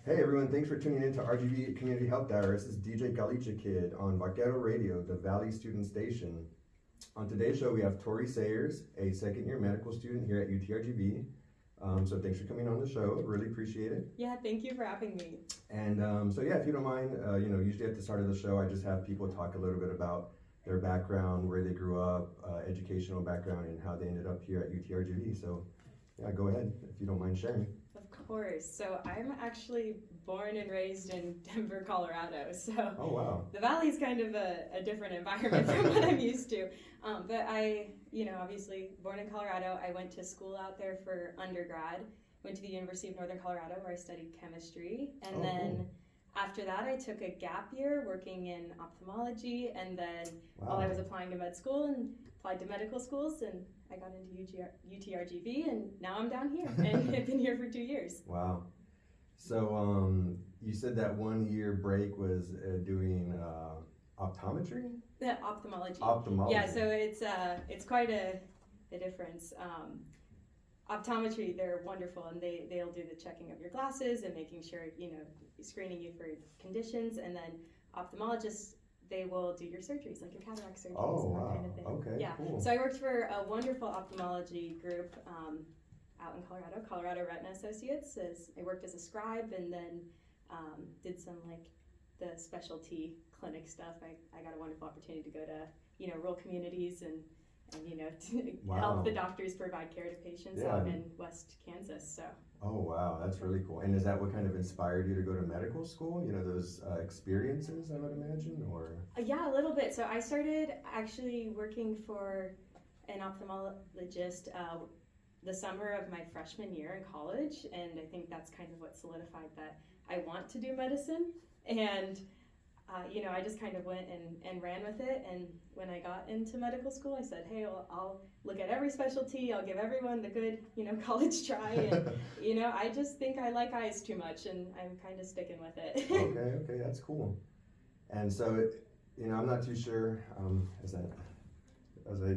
Hey everyone, thanks for tuning in to RGV Community Health Hour. This is DJ Galicia Kid on Vaquero Radio, the Valley Student Station. On today's show, we have Tori Sayers, a second-year medical student here at UTRGV. So thanks for coming on the show. Really appreciate it. Yeah, thank you for having me. And so yeah, if you don't mind, usually at the start of the show, I just have people talk a little bit about their background, where they grew up, educational background, and how they ended up here at UTRGV. So yeah, go ahead if you don't mind sharing. Of course. So I'm actually born and raised in Denver, Colorado. So Oh wow. the Valley's kind of a different environment from what I'm used to. But I, obviously born in Colorado. I went to school out there for undergrad. Went to the University of Northern Colorado where I studied chemistry. And then Cool. after that, I took a gap year working in ophthalmology. And then while I was applying to med school and applied to medical schools, and I got into UTRGV, and now I'm down here, and I've been here for 2 years. Wow. So you said that 1 year break was doing optometry? The ophthalmology. Ophthalmology. Yeah, so it's quite a difference. Optometry, they're wonderful, and they'll do the checking of your glasses and making sure, screening you for conditions, and then ophthalmologists, they will do your surgeries, like your cataract surgeries Oh, and that wow. kind of thing. Okay, Yeah. cool. So I worked for a wonderful ophthalmology group out in Colorado Retina Associates. I worked as a scribe, and then did some like the specialty clinic stuff. I got a wonderful opportunity to go to rural communities and to Wow. help the doctors provide care to patients Yeah. out in West Kansas. So. Oh, wow. That's really cool. And is that what kind of inspired you to go to medical school? Those experiences, I would imagine, or? Yeah, a little bit. So I started actually working for an ophthalmologist the summer of my freshman year in college, and I think that's kind of what solidified that I want to do medicine. And I just kind of went and ran with it. And when I got into medical school, I said, hey, well, I'll look at every specialty. I'll give everyone the good, college try. And, I just think I like eyes too much, and I'm kind of sticking with it. Okay, that's cool. And so, I'm not too sure, you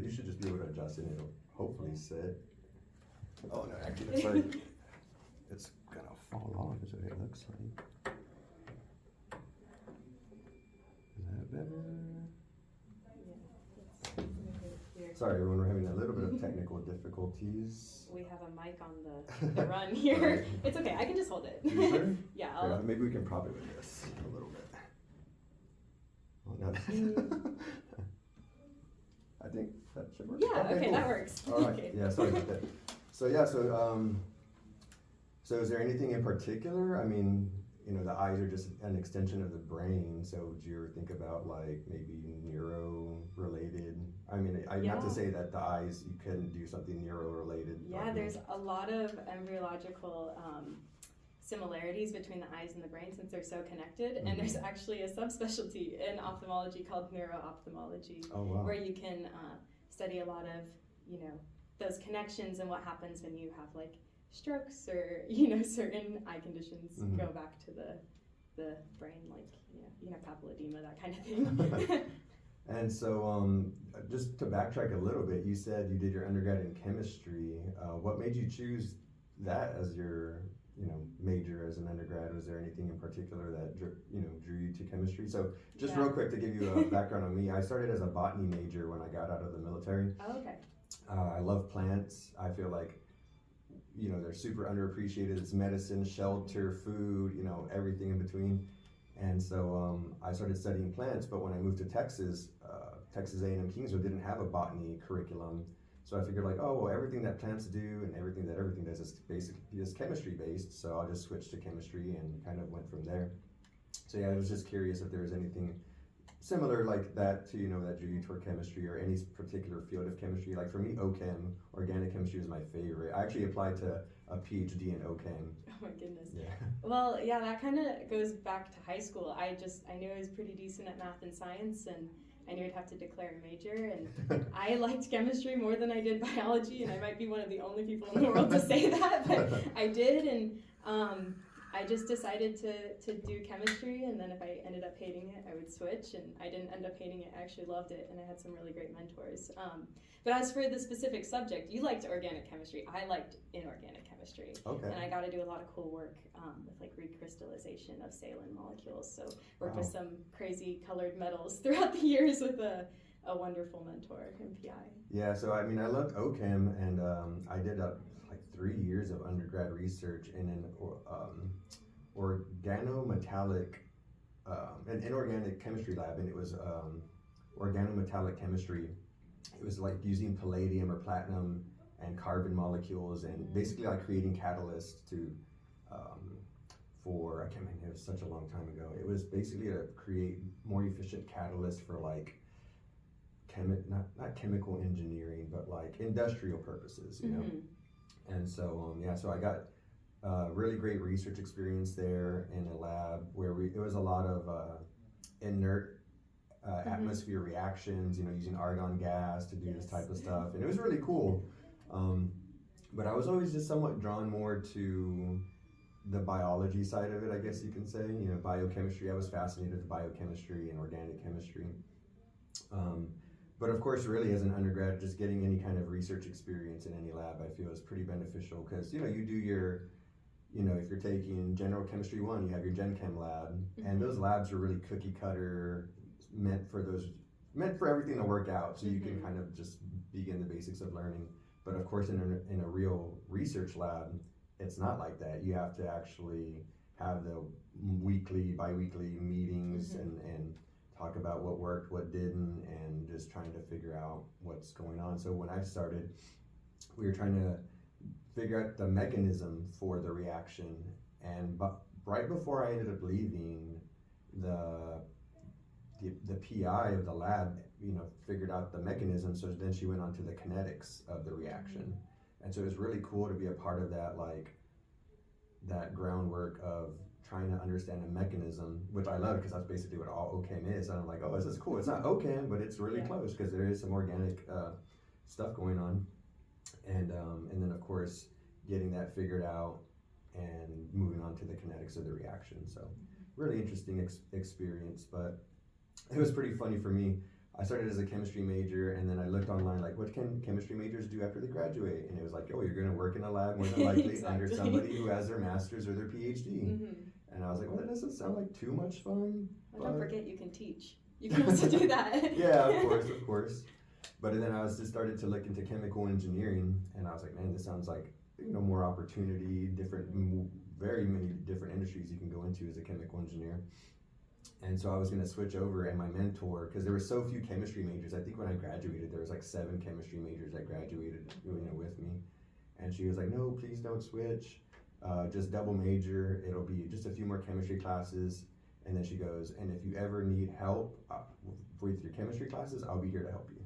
should just be able to adjust it and it'll hopefully sit. Oh, no, actually, it's like, it's gonna fall off is what it looks like. Is that better? Sorry, everyone, we're having a little bit of technical difficulties. We have a mic on the run here. Sorry. It's okay, I can just hold it. You sure? Yeah, Yeah, maybe we can prop it with this a little bit. Oh, no. I think that should work. Yeah, okay, cool. that works. All right, Okay. yeah, sorry about that. So is there anything in particular? I mean, the eyes are just an extension of the brain, so would you ever think about like maybe neuro-related? I mean, not to say that the eyes, you couldn't do something neuro-related. Yeah, there's a lot of embryological similarities between the eyes and the brain since they're so connected, and there's actually a subspecialty in ophthalmology called neuro-ophthalmology. Oh, wow. Where you can study a lot of, those connections and what happens when you have like strokes or, certain eye conditions go back to the brain, like, you have papilledema, that kind of thing. And so, just to backtrack a little bit, you said you did your undergrad in chemistry. What made you choose that as your, major as an undergrad? Was there anything in particular that drew you to chemistry? So, just real quick to give you a background on me, I started as a botany major when I got out of the military. Oh, okay. I love plants. I feel like, they're super underappreciated. It's medicine, shelter, food, everything in between. And so I started studying plants, but when I moved to Texas, Texas A&M Kingsville didn't have a botany curriculum. So I figured like, oh, well, everything that plants do and everything does is basically just chemistry based. So I'll just switch to chemistry and kind of went from there. So yeah, I was just curious if there was anything similar like that to, that drew you toward chemistry or any particular field of chemistry. Like for me, OChem, organic chemistry is my favorite. I actually applied to a PhD in OChem. Oh my goodness. Yeah. Well, yeah, that kind of goes back to high school. I knew I was pretty decent at math and science, and I knew I'd have to declare a major, and I liked chemistry more than I did biology, and I might be one of the only people in the world to say that, but I did, and I just decided to do chemistry, and then if I ended up hating it, I would switch, and I didn't end up hating it. I actually loved it, and I had some really great mentors. But as for the specific subject, you liked organic chemistry. I liked inorganic chemistry. chemistry. Okay. And I got to do a lot of cool work with like recrystallization of saline molecules. So worked Wow. with some crazy colored metals throughout the years with a wonderful mentor in PI. Yeah, so I mean, I loved OChem, and I did like 3 years of undergrad research in an organometallic, an inorganic chemistry lab, and it was organometallic chemistry. It was like using palladium or platinum and carbon molecules, and basically like creating catalysts to for, I can't remember, it was such a long time ago. It was basically to create more efficient catalysts for like not chemical engineering, but like industrial purposes, you know. And so so I got really great research experience there in a lab where it was a lot of inert atmosphere reactions, you know, using argon gas to do this type of stuff, and it was really cool. But I was always just somewhat drawn more to the biology side of it, I guess you can say. You know, biochemistry. I was fascinated with biochemistry and organic chemistry. But of course, really, as an undergrad, just getting any kind of research experience in any lab, I feel is pretty beneficial because, you know, you do your, you know, if you're taking General Chemistry 1, you have your Gen Chem lab, and those labs are really cookie cutter, meant for everything to work out, so you can kind of just begin the basics of learning. But of course, in a real research lab, it's not like that. You have to actually have the weekly, bi-weekly meetings and talk about what worked, what didn't, and just trying to figure out what's going on. So when I started, we were trying to figure out the mechanism for the reaction, and right before I ended up leaving, the PI of the lab, you know, figured out the mechanism, so then she went on to the kinetics of the reaction. And so it was really cool to be a part of that, like, that groundwork of trying to understand a mechanism, which I love because that's basically what all OChem is. And I'm like, oh, this is cool. It's not OChem, but it's really close because there is some organic stuff going on. And then, of course, getting that figured out and moving on to the kinetics of the reaction. So really interesting experience, but it was pretty funny for me. I started as a chemistry major, and then I looked online, like, what can chemistry majors do after they graduate? And it was like, oh, you're going to work in a lab more than likely under somebody who has their master's or their PhD. And I was like, well, that doesn't sound like too much fun. Well, don't forget you can teach. You can also do that. Yeah, of course. But then I was just started to look into chemical engineering, and I was like, man, this sounds like, you know, more opportunity, very many different industries you can go into as a chemical engineer. And so I was going to switch over, and my mentor, because there were so few chemistry majors, I think when I graduated, there was like 7 chemistry majors that graduated, you know, with me. And she was like, no, please don't switch, just double major. It'll be just a few more chemistry classes. And then she goes, and if you ever need help with your chemistry classes, I'll be here to help you.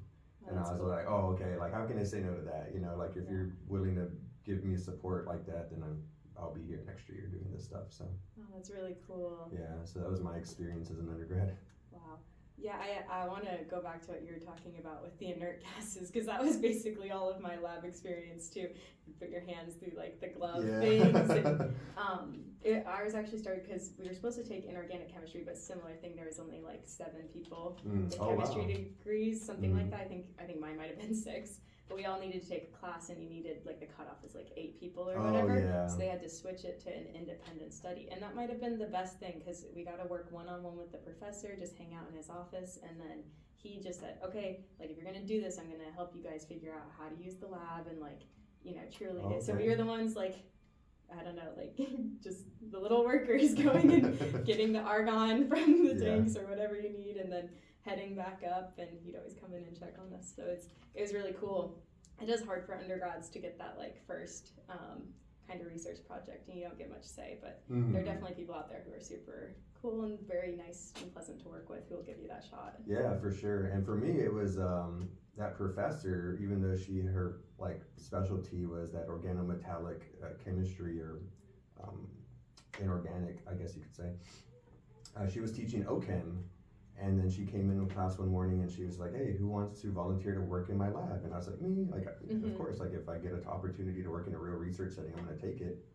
And I was like, oh, okay, like, how can I say no to that? You know, like, if you're willing to give me support like that, then I'll be here next year doing this stuff. So. Oh, that's really cool. Yeah, so that was my experience as an undergrad. Wow. Yeah, I want to go back to what you were talking about with the inert gases, because that was basically all of my lab experience too. You put your hands through like the glove things. And, ours actually started because we were supposed to take inorganic chemistry, but similar thing. There was only like 7 people in chemistry degrees, something like that. I think mine might have been 6. But we all needed to take a class, and you needed, like, the cutoff is like 8 people or whatever. Yeah. So they had to switch it to an independent study. And that might have been the best thing, because we got to work one-on-one with the professor, just hang out in his office. And then he just said, okay, like, if you're going to do this, I'm going to help you guys figure out how to use the lab and, like, you know, truly. Okay. So we were the ones, like, I don't know, like, just the little workers going and getting the argon from the tanks or whatever you need, and then heading back up, and he'd always come in and check on us. So it was really cool. It is hard for undergrads to get that, like, first kind of research project, and you don't get much say, but there are definitely people out there who are super cool and very nice and pleasant to work with who will give you that shot. Yeah, for sure. And for me, it was that professor, even though her like specialty was that organometallic chemistry, or inorganic, I guess you could say. She was teaching OChem, and then she came in class one morning and she was like, hey, who wants to volunteer to work in my lab? And I was like, me? Like, of course, like, if I get an opportunity to work in a real research setting, I'm going to take it.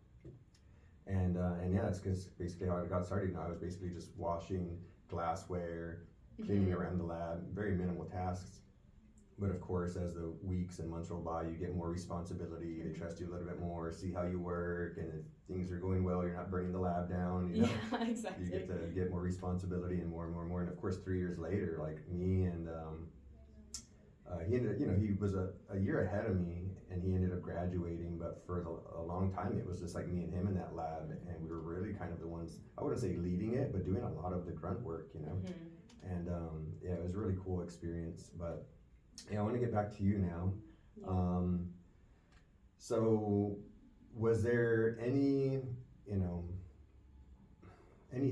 And yeah, that's because basically how I got started. You know, I was basically just washing glassware, cleaning around the lab, very minimal tasks. but of course, as the weeks and months roll by, you get more responsibility. They trust you a little bit more, see how you work, and if things are going well, you're not burning the lab down. You know? Yeah, exactly. You get to get more responsibility and more and more and more. And of course, 3 years later, like me and he ended, he was a year ahead of me, and he ended up graduating. But for a long time, it was just like me and him in that lab, and we were really kind of the ones. I wouldn't say leading it, but doing a lot of the grunt work, Mm-hmm. And yeah, it was a really cool experience. But yeah, I want to get back to you now. Yeah. So was there any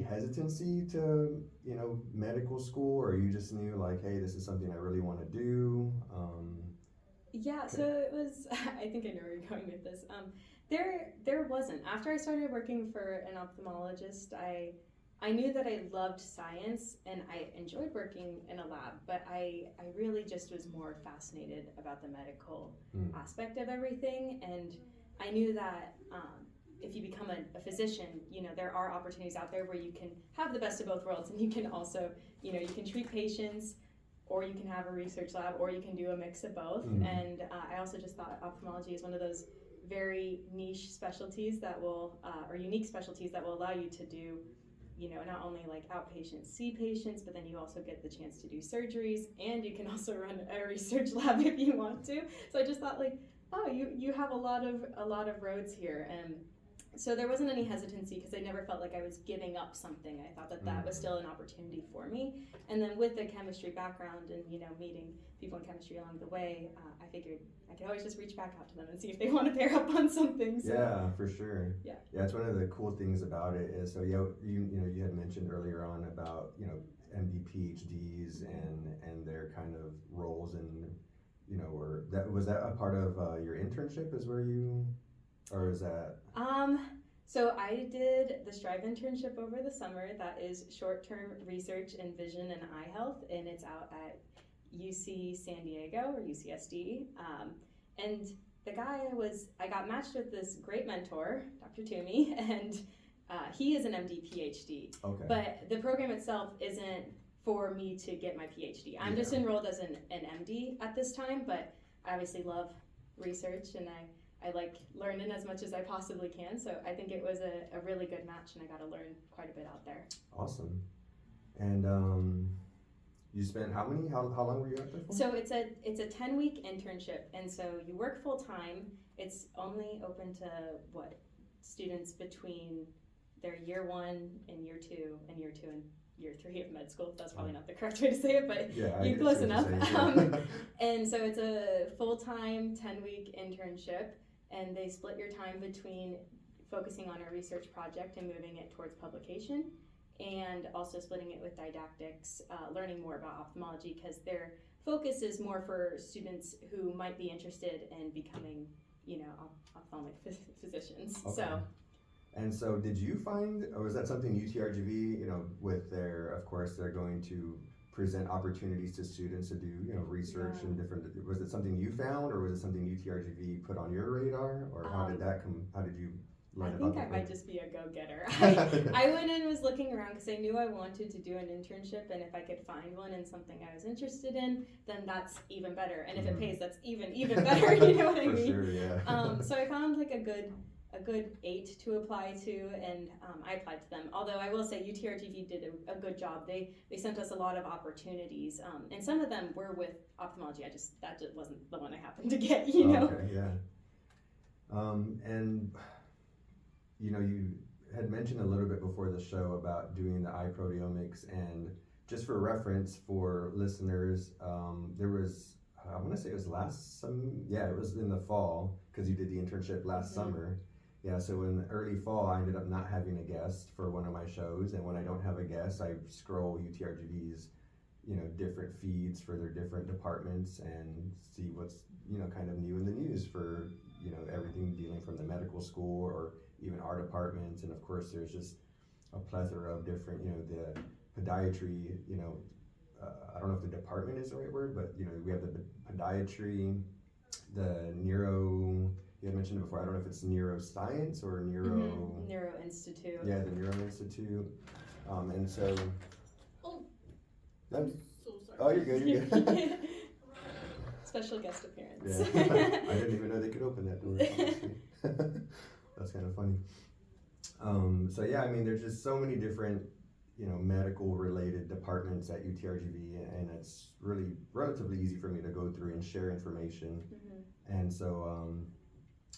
hesitancy to medical school, or you just knew like, hey, this is something I really want to do? Yeah, so it was, I think I know where you're going with this. There wasn't. After I started working for an ophthalmologist, I knew that I loved science and I enjoyed working in a lab, but I really just was more fascinated about the medical aspect of everything. And I knew that if you become a physician, there are opportunities out there where you can have the best of both worlds, and you can also, you can treat patients, or you can have a research lab, or you can do a mix of both. Mm-hmm. And I also just thought ophthalmology is one of those very niche specialties that will, or unique specialties that will allow you to do, not only like outpatients see patients, but then you also get the chance to do surgeries, and you can also run a research lab if you want to. So I just thought like, oh, you have a lot of roads here. And so there wasn't any hesitancy because I never felt like I was giving up something. I thought that was still an opportunity for me. And then with the chemistry background and, meeting people in chemistry along the way, I figured I could always just reach back out to them and see if they want to pair up on something. So. Yeah, for sure. Yeah, it's one of the cool things about it is, so you had mentioned earlier on about, MD PhDs and their kind of roles and, or was that a part of your internship is where you, or is that? So I did the Strive internship over the summer. That is short-term research in vision and eye health, and it's out at UC San Diego or UCSD. And the guy I got matched with this great mentor, Dr. Toomey, and he is an MD PhD. Okay. But the program itself isn't for me to get my PhD. I'm just enrolled as an MD at this time, but I obviously love research, and I like learning as much as I possibly can. So I think it was a really good match, and I got to learn quite a bit out there. Awesome. And you spent how long were you out there for? So it's a 10-week internship, and so you work full time. It's only open to students between their year 1 and year 2 and year 2 and year 3 of med school. That's probably not the correct way to say it, but you're close enough. And so it's a full-time 10-week internship, and they split your time between focusing on a research project and moving it towards publication, and also splitting it with didactics, learning more about ophthalmology, because their focus is more for students who might be interested in becoming, ophthalmic physicians. Okay. So. And so did you find, or was that something UT-RGV, with of course, they're going to present opportunities to students to do, research and different, was it something you found, or was it something UT-RGV put on your radar, or how did you learn about it? I think I might just be a go-getter. I went in and was looking around because I knew I wanted to do an internship, and if I could find one in something I was interested in, then that's even better. And if it pays, that's even better, you know what I mean? For sure, yeah. So I found like a good 8 to apply to, and I applied to them. Although I will say UT-RGV did a good job. They sent us a lot of opportunities, and some of them were with ophthalmology. That just wasn't the one I happened to get, know. Okay, yeah. And you had mentioned a little bit before the show about doing the eye proteomics, and just for reference for listeners, there was, I want to say it was it was in the fall, because you did the internship last summer. Yeah, so in the early fall, I ended up not having a guest for one of my shows, and when I don't have a guest, I scroll UT-RGV's, different feeds for their different departments and see what's, kind of new in the news for, everything dealing from the medical school or even our departments. And of course, there's just a plethora of different, the podiatry, I don't know if the department is the right word, but, we have the podiatry, the neuro. You had mentioned it before. I don't know if it's neuroscience or Neuro Institute. Yeah, the Neuro Institute. And so. Oh, I'm so sorry. Oh, you're good. Special guest appearance. Yeah. I didn't even know they could open that door, honestly. That's kind of funny. So yeah, I mean, there's just so many different, medical related departments at UTRGV, and it's really relatively easy for me to go through and share information. Mm-hmm. And so,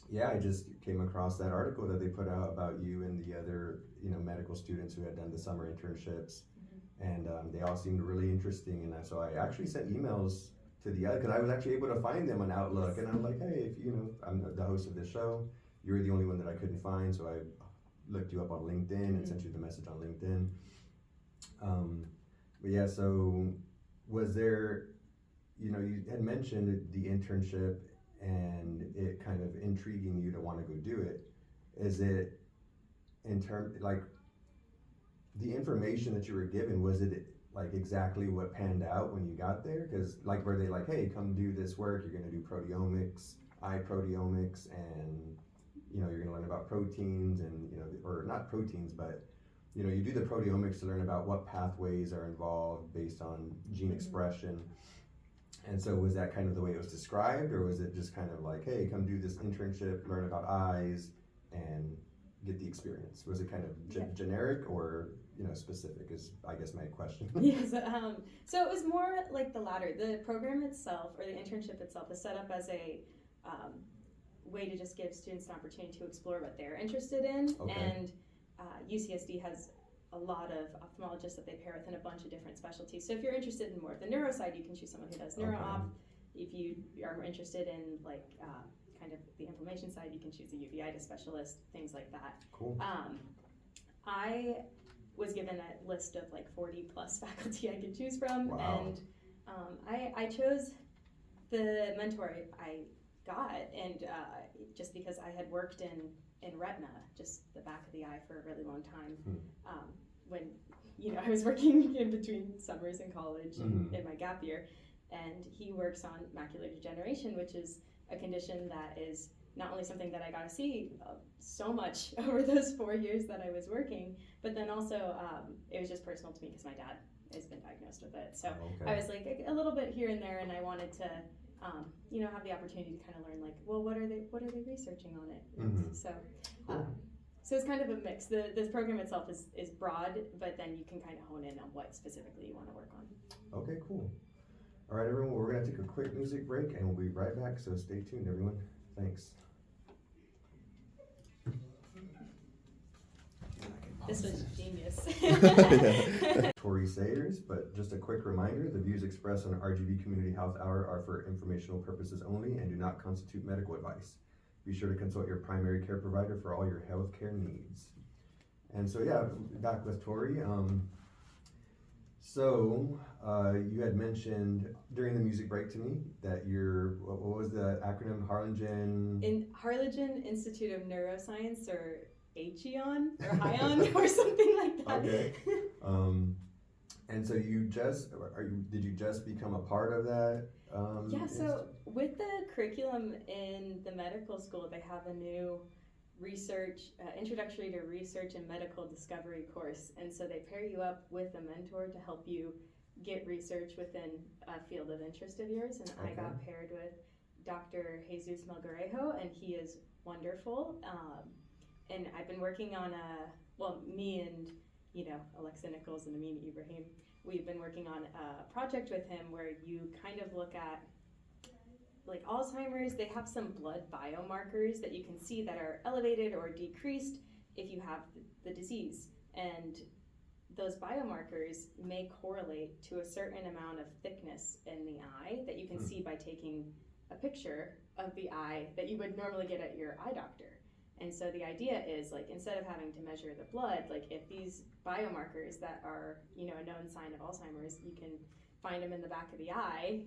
yeah, I just came across that article that they put out about you and the other, medical students who had done the summer internships. Mm-hmm. And they all seemed really interesting. And so I actually sent emails to the other, because I was actually able to find them on Outlook. And I'm like, hey, if I'm the host of this show, you're the only one that I couldn't find. So I looked you up on LinkedIn and sent you the message on LinkedIn. But yeah, so was there, you had mentioned the internship and it kind of intriguing you to want to go do it. Is it in terms, like, the information that you were given, was it like exactly what panned out when you got there? Because like, were they like, hey, come do this work, you're going to do proteomics, proteomics, and you're going to learn about proteins, and or not proteins, but you do the proteomics to learn about what pathways are involved based on gene expression. And so was that kind of the way it was described, or was it just kind of like, hey, come do this internship, learn about eyes, and get the experience? Was it kind of generic or specific is, I guess, my question. Yes, so it was more like the latter. The program itself, or the internship itself, is set up as a way to just give students an opportunity to explore what they're interested in. Okay. And UCSD has a lot of ophthalmologists that they pair with in a bunch of different specialties. So if you're interested in more of the neuro side, you can choose someone who does neuro-op. If you are more interested in kind of the inflammation side, you can choose a uveitis specialist, things like that. Cool. I was given a list of 40 plus faculty I could choose from. Wow. And I chose the mentor I got, and just because I had worked in retina, just the back of the eye, for a really long time. When I was working in between summers in college and in my gap year, and he works on macular degeneration, which is a condition that is not only something that I got to see so much over those 4 years that I was working, but then also it was just personal to me because my dad has been diagnosed with it. So I was like a little bit here and there, and I wanted to have the opportunity to kind of learn what are they researching on it. So so it's kind of a mix. This program itself is broad, but then you can kind of hone in on what specifically you want to work on. Okay, cool. All right, everyone, we're going to take a quick music break, and we'll be right back, so stay tuned, everyone. Thanks. This was genius. Tori Sayers, but just a quick reminder, the views expressed on RGV Community Health Hour are for informational purposes only and do not constitute medical advice. Be sure to consult your primary care provider for all your healthcare needs. And so, yeah, back with Tori. So you had mentioned during the music break to me that what was the acronym? Harlingen Institute of Neuroscience, or HEON, or HION, or something like that. Okay. And so did you just become a part of that? So with the curriculum in the medical school, they have a new introductory to research and medical discovery course, and so they pair you up with a mentor to help you get research within a field of interest of yours. And I got paired with Dr. Jesus Melgarejo, and he is wonderful. And I've been working on me and Alexa Nichols and Amin Ibrahim, we've been working on a project with him where you kind of look at Alzheimer's. They have some blood biomarkers that you can see that are elevated or decreased if you have the disease, and those biomarkers may correlate to a certain amount of thickness in the eye that you can see by taking a picture of the eye that you would normally get at your eye doctor. And so the idea is, instead of having to measure the blood, if these biomarkers that are, a known sign of Alzheimer's, you can find them in the back of the eye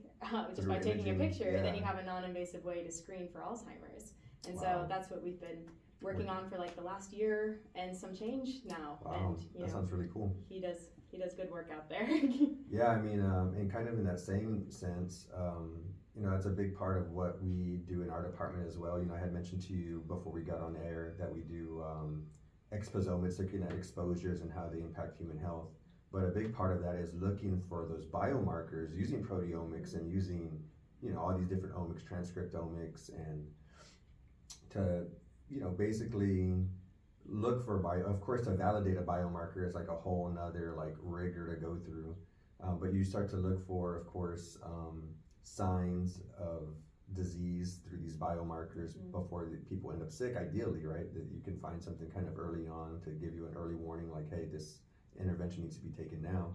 just by taking a picture, then you have a non-invasive way to screen for Alzheimer's. And so that's what we've been working on for the last year and some change now. Wow, and that sounds really cool. He does good work out there. Yeah, I mean, and kind of in that same sense, it's a big part of what we do in our department as well. I had mentioned to you before we got on air that we do exposomics, looking at exposures and how they impact human health. But a big part of that is looking for those biomarkers using proteomics and using all these different omics, transcriptomics, and to, basically look for of course, to validate a biomarker is like a whole nother like rigor to go through. But you start to look for, of course, signs of disease through these biomarkers before people end up sick, ideally, right? That you can find something kind of early on to give you an early warning, like, hey, this intervention needs to be taken now.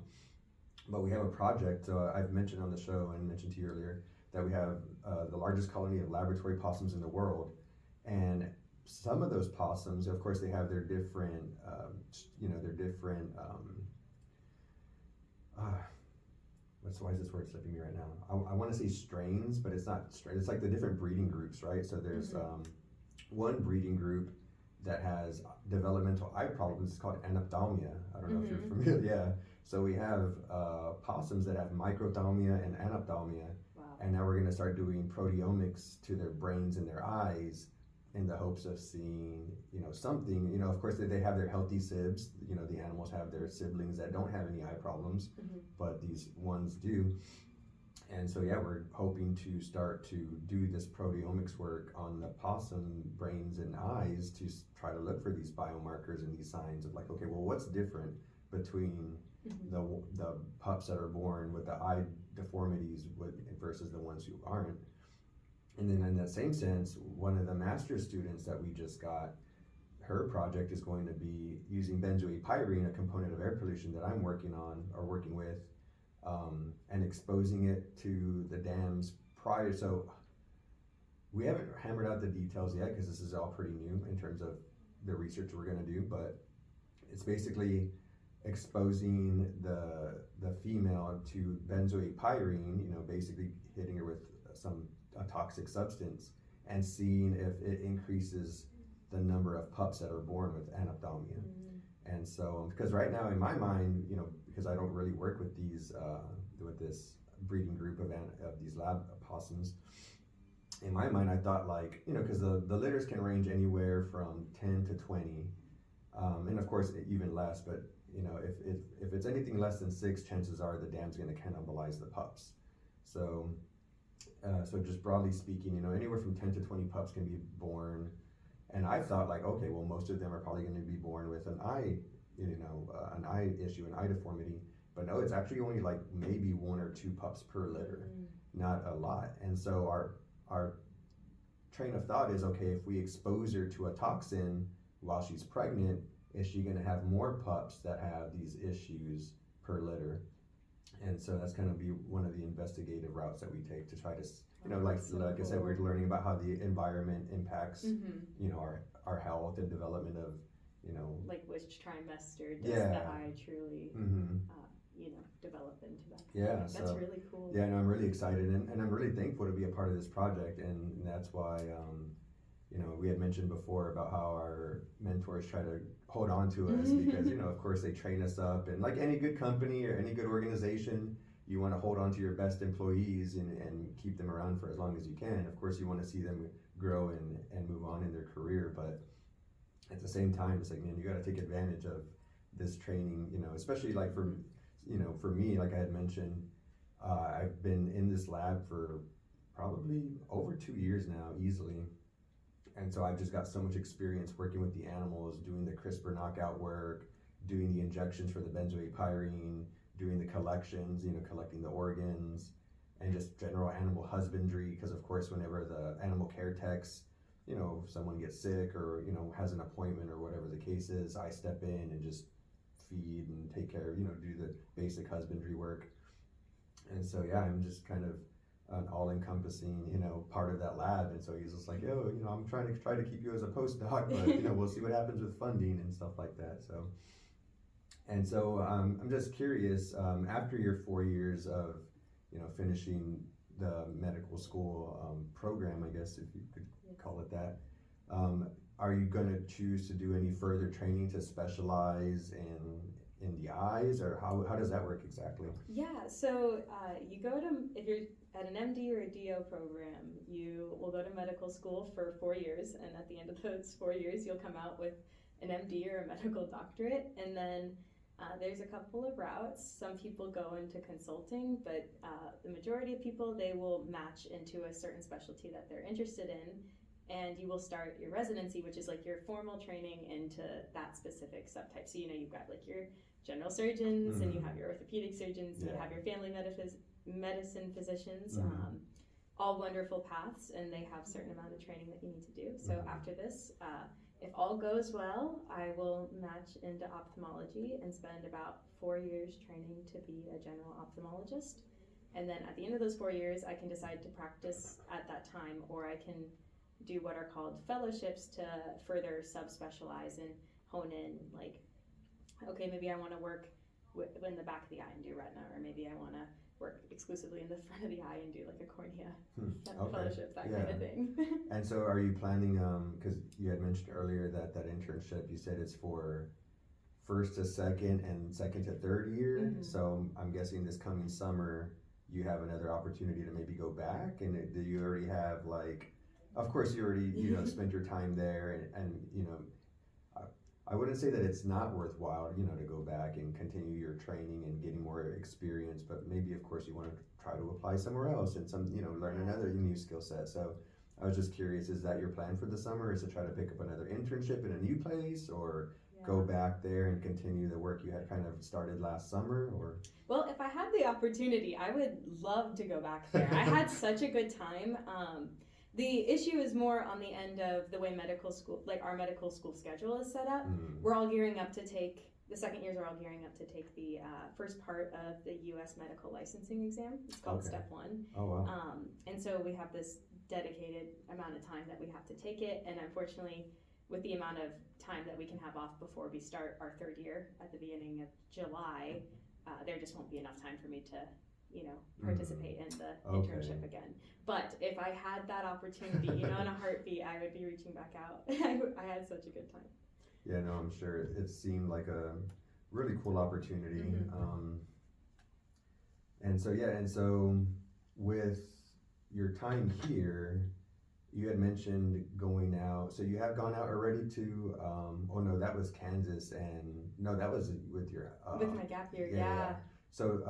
But we have a project, I've mentioned on the show and mentioned to you earlier, that we have the largest colony of laboratory possums in the world. And some of those possums, of course, they have their different, why is this word slipping me right now? I want to say strains, but it's not strains. It's like the different breeding groups, right? So there's one breeding group that has developmental eye problems. It's called anophthalmia. I don't know if you're familiar. Yeah. So we have possums that have microphthalmia and anophthalmia. Wow. And now we're going to start doing proteomics to their brains and their eyes in the hopes of seeing, something. Of course, they have their healthy sibs. The animals have their siblings that don't have any eye problems, but these ones do. And so, yeah, we're hoping to start to do this proteomics work on the possum brains and eyes to try to look for these biomarkers and these signs of like, okay, well, what's different between the pups that are born with the eye deformities versus the ones who aren't. And then in that same sense, one of the master's students that we just got, her project is going to be using benzoate pyrene, a component of air pollution that I'm working with, and exposing it to the dams prior. So we haven't hammered out the details yet because this is all pretty new in terms of the research we're going to do, but it's basically exposing the female to benzoate pyrene, basically hitting her with a toxic substance and seeing if it increases the number of pups that are born with anophthalmia. And so, because right now in my mind, because I don't really work with these, with this breeding group of these lab possums, in my mind I thought because the litters can range anywhere from 10 to 20, and of course even less, but if it's anything less than 6, chances are the dam's going to cannibalize the pups. So just broadly speaking, anywhere from 10 to 20 pups can be born. And I thought okay, well, most of them are probably going to be born with an eye, an eye issue, an eye deformity. But no, it's actually only maybe 1 or 2 pups per litter, not a lot. And so our train of thought is, okay, if we expose her to a toxin while she's pregnant, is she going to have more pups that have these issues per litter? And so that's going to be one of the investigative routes that we take to try to, like I said, we're learning about how the environment impacts, our health and development of, like which trimester does the eye truly, develop into that. Yeah, that's really cool. Yeah, no, I'm really excited and I'm really thankful to be a part of this project, and that's why, we had mentioned before about how our mentors try to hold on to us because, of course they train us up, and like any good company or any good organization, you want to hold on to your best employees and keep them around for as long as you can. Of course, you want to see them grow and move on in their career, but at the same time, it's like, man, you got to take advantage of this training, especially for me, like I had mentioned, I've been in this lab for probably over 2 years now, easily. And so I've just got so much experience working with the animals, doing the CRISPR knockout work, doing the injections for the benzoate pyrene, doing the collections, collecting the organs, and just general animal husbandry. Because of course, whenever the animal care techs, if someone gets sick or, has an appointment or whatever the case is, I step in and just feed and take care of, do the basic husbandry work. And so, yeah, I'm just kind of an all-encompassing, part of that lab. And so he's just like, yo, I'm trying to keep you as a postdoc, but we'll see what happens with funding and stuff like that. So, and so I'm just curious, after your 4 years of, finishing the medical school program, I guess if you could call it that, are you going to choose to do any further training to specialize in the eyes, or how does that work exactly? Yeah, so you go to, if you're at an MD or a DO program, you will go to medical school for 4 years, and at the end of those 4 years, you'll come out with an MD or a medical doctorate, and then There's a couple of routes. Some people go into consulting, but the majority of people, they will match into a certain specialty that they're interested in, and you will start your residency, which is like your formal training into that specific subtype. So, you've got like your general surgeons, and you have your orthopedic surgeons, and you have your family medicine physicians, all wonderful paths, and they have a certain amount of training that you need to do. So after this, if all goes well, I will match into ophthalmology and spend about 4 years training to be a general ophthalmologist. And then at the end of those 4 years, I can decide to practice at that time, or I can do what are called fellowships to further subspecialize and hone in, like, okay, maybe I want to work in the back of the eye and do retina, or maybe I want to work exclusively in the front of the eye and do like a cornea fellowship, that kind of thing. And so are you planning, because you had mentioned earlier that internship, you said it's for first to second and second to third year. So I'm guessing this coming summer you have another opportunity to maybe go back, and do you already have, like, of course you already spent your time there, and I wouldn't say that it's not worthwhile, to go back and continue your training and getting more experience, but maybe, of course, you want to try to apply somewhere else and learn another new skill set. So I was just curious, is that your plan for the summer, is to try to pick up another internship in a new place, or go back there and continue the work you had kind of started last summer? Or well, if I had the opportunity, I would love to go back there. I had such a good time. The issue is more on the end of the way medical school, like our medical school schedule is set up. We're all gearing up to take, the second years are all gearing up to take the first part of the U.S. medical licensing exam. It's called Step 1. Oh, wow. And so we have this dedicated amount of time that we have to take it. And unfortunately, with the amount of time that we can have off before we start our third year at the beginning of July, there just won't be enough time for me to participate in the internship again. But if I had that opportunity, in a heartbeat, I would be reaching back out. I had such a good time. Yeah, no, I'm sure it seemed like a really cool opportunity. And so with your time here, you had mentioned going out. So you have gone out already to, that was Kansas, and no, that was with your... with my gap year, yeah. So,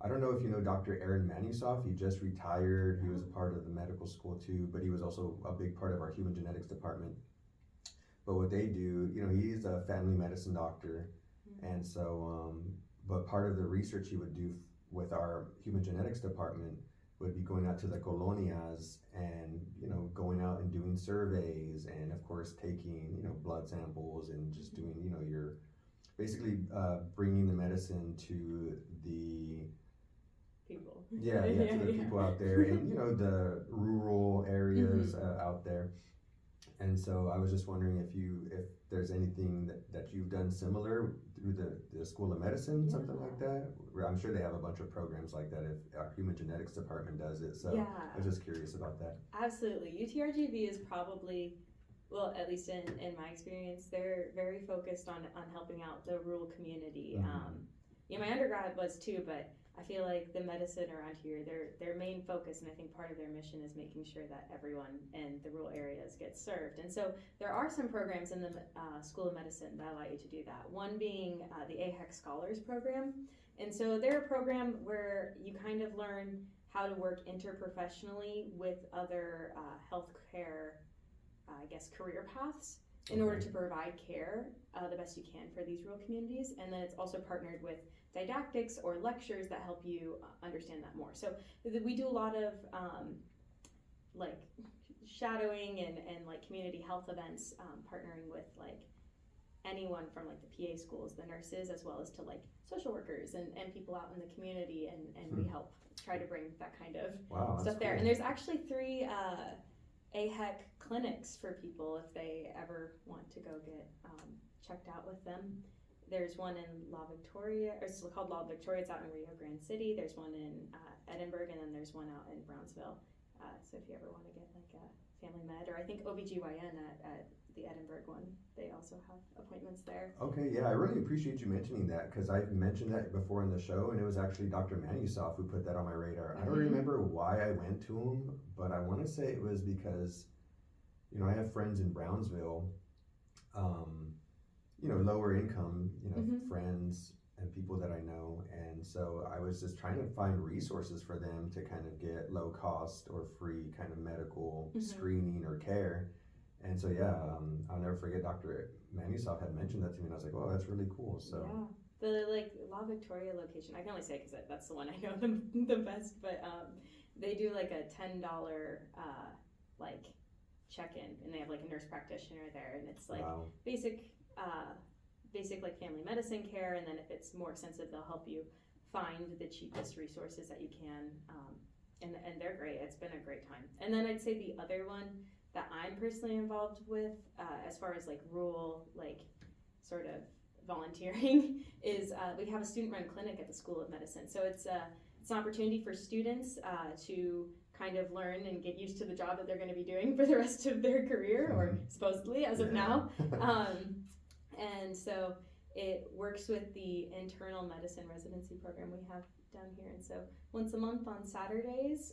I don't know if you know Dr. Aaron Manisoff. He just retired. He was a part of the medical school too, but he was also a big part of our human genetics department. But what they do, he's a family medicine doctor. And so, but part of the research he would do with our human genetics department would be going out to the colonias and, going out and doing surveys, and of course taking, blood samples, and just doing, your, basically bringing the medicine to the people. To the people out there, and the rural areas out there. And so I was just wondering if there's anything that you've done similar through the School of Medicine, something like that. I'm sure they have a bunch of programs like that if our human genetics department does it. So I was just curious about that. Absolutely. UTRGV is probably, well, at least in my experience, they're very focused on helping out the rural community. My undergrad was too, but I feel like the medicine around here, their main focus, and I think part of their mission, is making sure that everyone in the rural areas gets served. And so there are some programs in the School of Medicine that allow you to do that. One being the AHEC Scholars Program. And so they're a program where you kind of learn how to work interprofessionally with other healthcare, career paths in order to provide care the best you can for these rural communities. And then it's also partnered with didactics or lectures that help you understand that more. So we do a lot of shadowing and like community health events, partnering with like anyone from like the PA schools, the nurses, as well as to like social workers and people out in the community, and we help try to bring that kind of stuff there. Cool. And there's actually 3 AHEC clinics for people if they ever want to go get checked out with them. There's one in La Victoria, or it's called La Victoria, it's out in Rio Grande City. There's one in Edinburgh, and then there's one out in Brownsville. So if you ever want to get like a family med, or I think OBGYN at the Edinburgh one, they also have appointments there. Okay, yeah, I really appreciate you mentioning that, because I've mentioned that before in the show, and it was actually Dr. Manisoff who put that on my radar. I don't remember why I went to him, but I want to say it was because, I have friends in Brownsville, lower income, Mhm. friends and people that I know. And so I was just trying to find resources for them to kind of get low cost or free kind of medical Mhm. screening or care. And so, yeah, I'll never forget Dr. Manusoff had mentioned that to me, and I was like, oh, that's really cool. So, Yeah. The like La Victoria location, I can only say because that's the one I know the best, but they do like a $10 like check-in, and they have like a nurse practitioner there, and it's like wow. basic basic like family medicine care, and then if it's more extensive, they'll help you find the cheapest resources that you can, and they're great. It's been a great time. And then I'd say the other one that I'm personally involved with, as far as like rural like sort of volunteering, is we have a student-run clinic at the School of Medicine. So it's an opportunity for students to kind of learn and get used to the job that they're going to be doing for the rest of their career, or supposedly as of now. And so it works with the internal medicine residency program we have down here. And so once a month on Saturdays,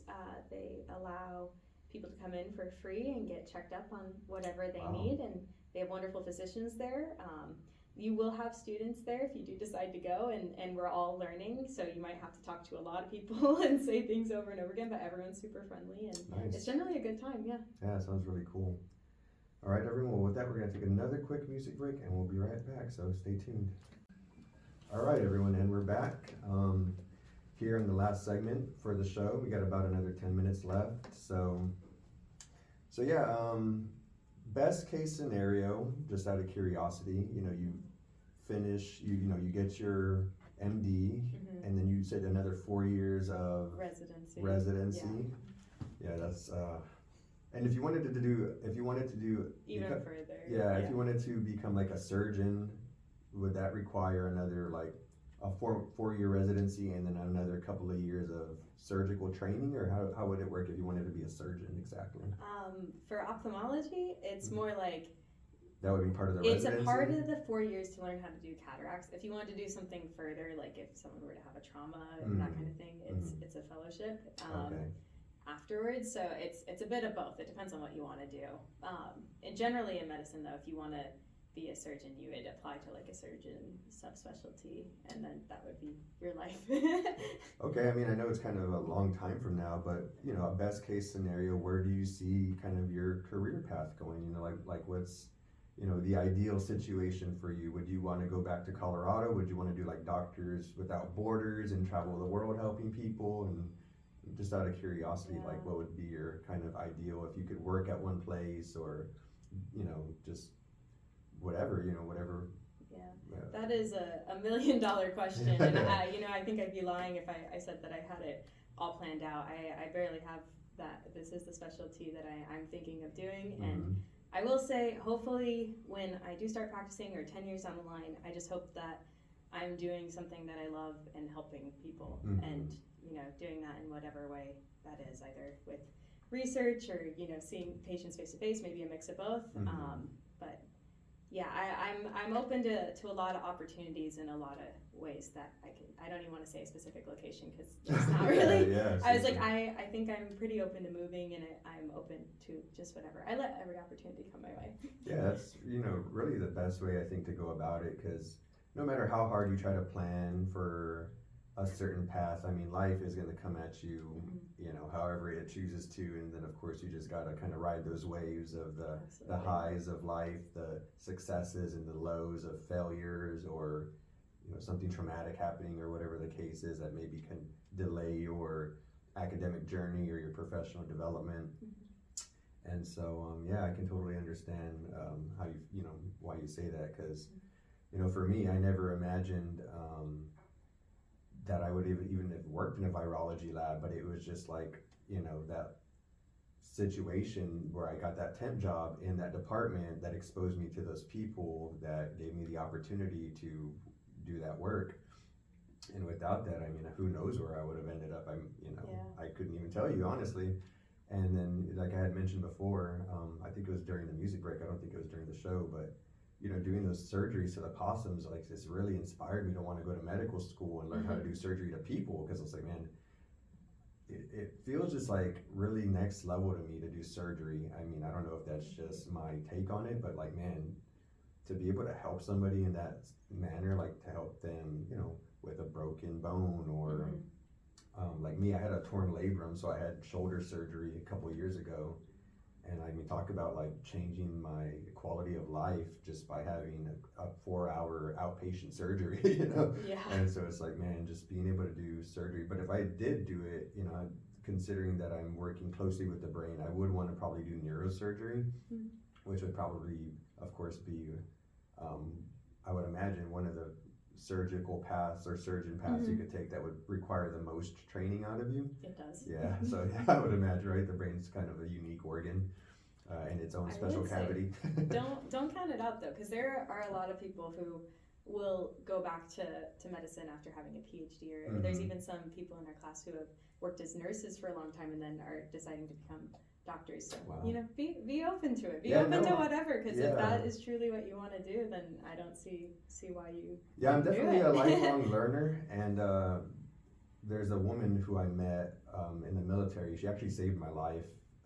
they allow people to come in for free and get checked up on whatever they Wow. need. And they have wonderful physicians there. You will have students there if you do decide to go, and we're all learning, so you might have to talk to a lot of people and say things over and over again, but everyone's super friendly, and Nice. it's generally a good time. Yeah. Yeah, it sounds really cool. All right, everyone. Well, with that, we're going to take another quick music break, and we'll be right back. So stay tuned. All right, everyone, and we're back. Here in the last segment for the show, we got about another 10 minutes left. So yeah, best case scenario, just out of curiosity, you finish, you get your MD, and then you said another 4 years of residency. Yeah, that's and if you wanted to do Even further. yeah, if you wanted to become like a surgeon, would that require another like a 4 year residency and then another couple of years of surgical training, or how would it work if you wanted to be a surgeon exactly? For ophthalmology, it's more like That would be part of the it's residency? a part of the 4 years to learn how to do cataracts. If you wanted to do something further, like if someone were to have a trauma and that kind of thing, it's a fellowship Okay. afterwards. So it's a bit of both. It depends on what you want to do. And generally in medicine, though, if you want to be a surgeon, you would apply to like a surgeon subspecialty, and then that would be your life. Okay, I mean, I know it's kind of a long time from now, but a best case scenario, where do you see kind of your career path going? Like what's the ideal situation for you? Would you want to go back to Colorado? Would you want to do like Doctors Without Borders and travel the world helping people? And just out of curiosity, like what would be your kind of ideal if you could work at one place, or just whatever, whatever. Yeah, that is a $1 million question, and I think I'd be lying if I said that I had it all planned out. I barely have that. This is the specialty that I'm thinking of doing, and I will say, hopefully, when I do start practicing, or 10 years down the line, I just hope that I'm doing something that I love and helping people, and doing that in whatever way that is, either with research or seeing patients face to face, maybe a mix of both. But yeah, I'm open to a lot of opportunities in a lot of ways that I don't even want to say a specific location, because it's not really. I was like, I think I'm pretty open to moving, and I'm open to just whatever. I let every opportunity come my way. Yeah, that's really the best way, I think, to go about it, because no matter how hard you try to plan for a certain path, I mean, life is going to come at you, however it chooses to, and then of course you just got to kind of ride those waves of the highs of life, the successes and the lows of failures, or something traumatic happening, or whatever the case is that maybe can delay your academic journey or your professional development. And so yeah, I can totally understand how why you say that, because for me, I never imagined that I would even have worked in a virology lab, but it was just like, that situation where I got that temp job in that department that exposed me to those people that gave me the opportunity to do that work. And without that, I mean, who knows where I would have ended up. I couldn't even tell you, honestly. And then, like I had mentioned before, I think it was during the music break, I don't think it was during the show, but doing those surgeries to the possums, like, this really inspired me to want to go to medical school and learn how to do surgery to people, because it's like, man, it feels just like really next level to me to do surgery. I mean, I don't know if that's just my take on it, but like, man, to be able to help somebody in that manner, like to help them, with a broken bone or like me, I had a torn labrum, so I had shoulder surgery a couple years ago. And I mean, talk about like changing my quality of life just by having a 4-hour outpatient surgery, Yeah. And so it's like, man, just being able to do surgery. But if I did do it, considering that I'm working closely with the brain, I would want to probably do neurosurgery, which would probably, of course, be, I would imagine, one of the surgical paths or surgeon paths you could take that would require the most training out of you. It does. Yeah, so yeah, I would imagine, right? The brain's kind of a unique organ in its own special cavity. Don't count it out though, because there are a lot of people who will go back to medicine after having a PhD, or there's even some people in our class who have worked as nurses for a long time and then are deciding to become doctors. So be open to it. Be open to whatever, because if that is truly what you want to do, then I don't see why you. Yeah, I'm definitely a lifelong learner, and there's a woman who I met in the military. She actually saved my life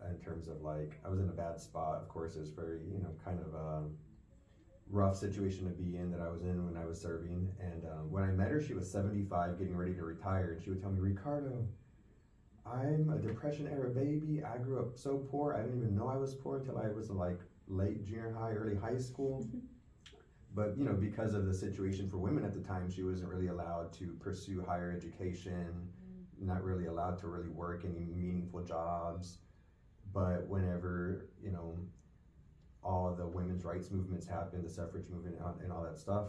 in terms of like, I was in a bad spot. Of course, it was very kind of a rough situation to be in that I was in when I was serving. And when I met her, she was 75, getting ready to retire, and she would tell me, Ricardo, I'm a Depression era baby. I grew up so poor. I didn't even know I was poor until I was like late junior high, early high school. But because of the situation for women at the time, she wasn't really allowed to pursue higher education, not really allowed to really work any meaningful jobs. But whenever all the women's rights movements happened, the suffrage movement and all that stuff,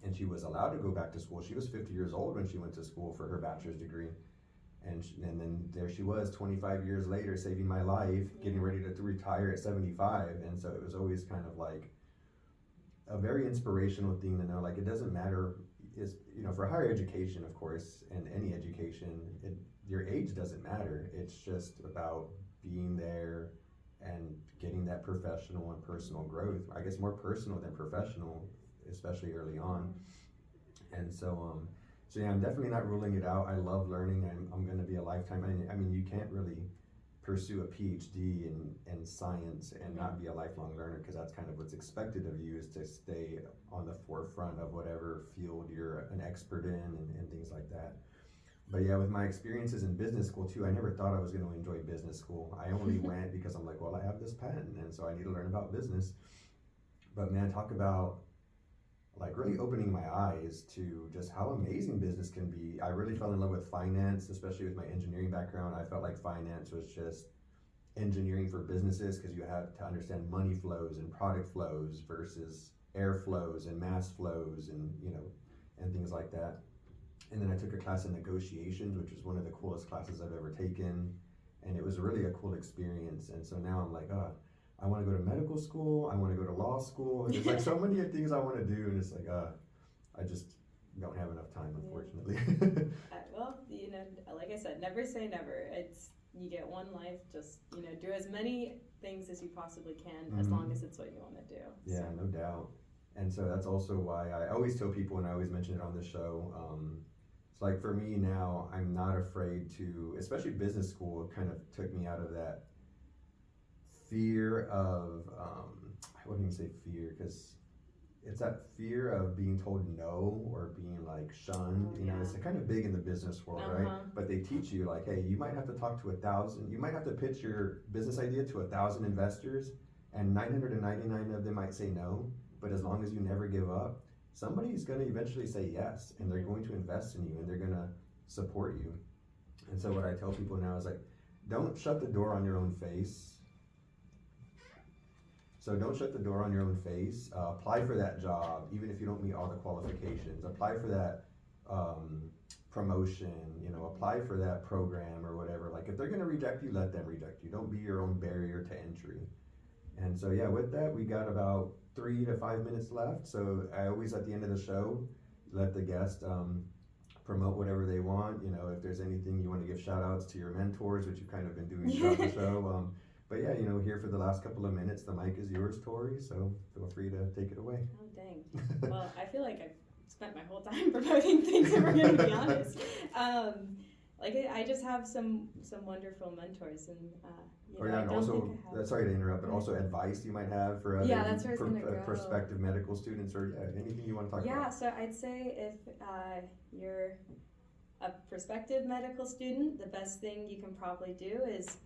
and she was allowed to go back to school. She was 50 years old when she went to school for her bachelor's degree. And then there she was 25 years later, saving my life, getting ready to retire at 75. And so it was always kind of like a very inspirational thing to know, like, it doesn't matter, for higher education, of course, and any education, your age doesn't matter. It's just about being there and getting that professional and personal growth. I guess more personal than professional, especially early on. And so yeah, I'm definitely not ruling it out. I love learning. I'm going to be a lifetime. I mean, you can't really pursue a PhD in science and not be a lifelong learner, because that's kind of what's expected of you, is to stay on the forefront of whatever field you're an expert in and things like that. But yeah, with my experiences in business school too, I never thought I was going to enjoy business school. I only went because I'm like, well, I have this patent, and so I need to learn about business. But man, talk about like really opening my eyes to just how amazing business can be. I really fell in love with finance, especially with my engineering background. I felt like finance was just engineering for businesses, because you have to understand money flows and product flows versus air flows and mass flows and and things like that. And then I took a class in negotiations, which was one of the coolest classes I've ever taken, and it was really a cool experience. And so now I'm like, I want to go to medical school, I want to go to law school, and there's like so many things I want to do, and it's like, I just don't have enough time, unfortunately. Well, like I said, never say never. You get one life, just, do as many things as you possibly can, as long as it's what you want to do. Yeah, no doubt. And so that's also why I always tell people, and I always mention it on the show, it's like for me now, I'm not afraid to, especially business school kind of took me out of that fear of, I wouldn't even say fear, because it's that fear of being told no or being like shunned. It's kind of big in the business world, right? But they teach you like, hey, you might have to talk to 1,000, you might have to pitch your business idea to 1,000 investors, and 999 of them might say no. But as long as you never give up, somebody's going to eventually say yes, and they're going to invest in you, and they're going to support you. And so what I tell people now is like, don't shut the door on your own face. So don't shut the door on your own face. Apply for that job, even if you don't meet all the qualifications. Apply for that promotion, apply for that program or whatever. Like, if they're going to reject you, let them reject you. Don't be your own barrier to entry. And so yeah, with that, we got about 3 to 5 minutes left. So I always, at the end of the show, let the guest promote whatever they want. If there's anything you want to give shout outs to your mentors, which you've kind of been doing throughout the show. But yeah, here for the last couple of minutes, the mic is yours, Tori, so feel free to take it away. Oh, dang. Well, I feel like I've spent my whole time promoting things, if we're going to be honest. like I just have some wonderful mentors, and Oh yeah, I and don't also, think I have. sorry to interrupt, but also advice you might have for other Yeah, that's where I was gonna go. prospective medical students, or anything you want to talk Yeah, about. so I'd say if you're a prospective medical student, the best thing you can probably do is,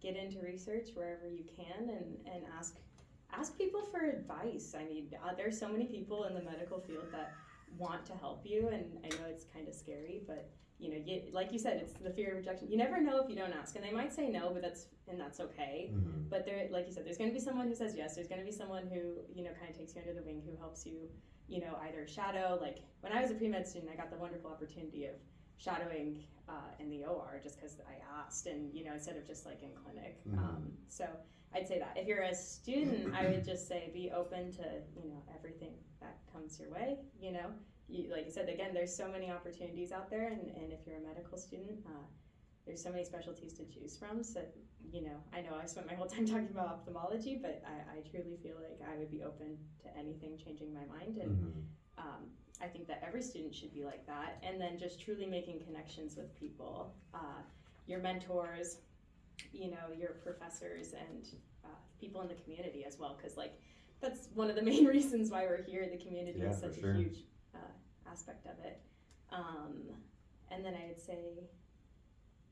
get into research wherever you can, and ask people for advice. I mean, there's so many people in the medical field that want to help you, and I know it's kind of scary, but like you said, it's the fear of rejection. You never know if you don't ask, and they might say no, but that's okay. Mm-hmm. But there, like you said, there's going to be someone who says yes. There's going to be someone who kind of takes you under the wing, who helps you, either shadow. Like when I was a pre-med student, I got the wonderful opportunity of shadowing in the OR just because I asked, and instead of just like in clinic. Mm-hmm. So I'd say that if you're a student, I would just say be open to everything that comes your way. Like you said, again, there's so many opportunities out there, and if you're a medical student, there's so many specialties to choose from. So I know I spent my whole time talking about ophthalmology, but I truly feel like I would be open to anything changing my mind, and Mm-hmm. I think that every student should be like that. And then just truly making connections with people, your mentors, your professors, and people in the community as well, because that's one of the main reasons why we're here. The community Yeah, is for such sure. a huge aspect of it. And then I'd say,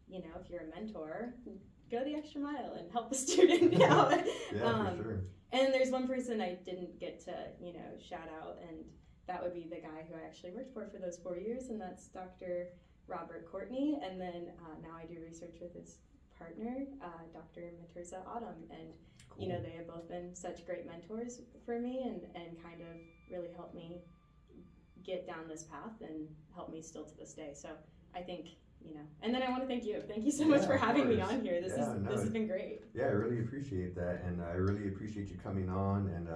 if you're a mentor, go the extra mile and help a student out. Yeah, for sure. And there's one person I didn't get to, shout out, and that would be the guy who I actually worked for those 4 years, and that's Dr. Robert Courtney. And then now I do research with his partner, Dr. Maturza Autumn, and Cool. they have both been such great mentors for me, and kind of really helped me get down this path and help me still to this day. So I think, and then I want to thank you. Thank you so much Yeah, for of having me course. on here. This Yeah, no, has been great. Yeah, I really appreciate that, and I really appreciate you coming on. And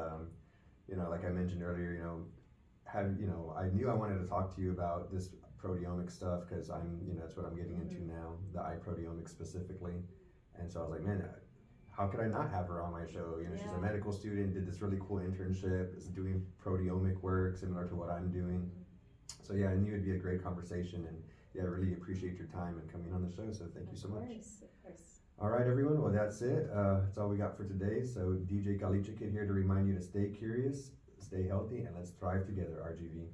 like I mentioned earlier, I knew I wanted to talk to you about this proteomic stuff because that's what I'm getting into now, the eye proteomics specifically. And so I was like, man, how could I not have her on my show? She's a medical student, did this really cool internship, is doing proteomic work similar to what I'm doing. So yeah, I knew it'd be a great conversation, and yeah, I really appreciate your time and coming on the show. So thank you so much. Of course. All right, everyone. Well, that's it. That's all we got for today. So DJ Kalichikid here to remind you to stay curious, stay healthy, and let's thrive together, RGV.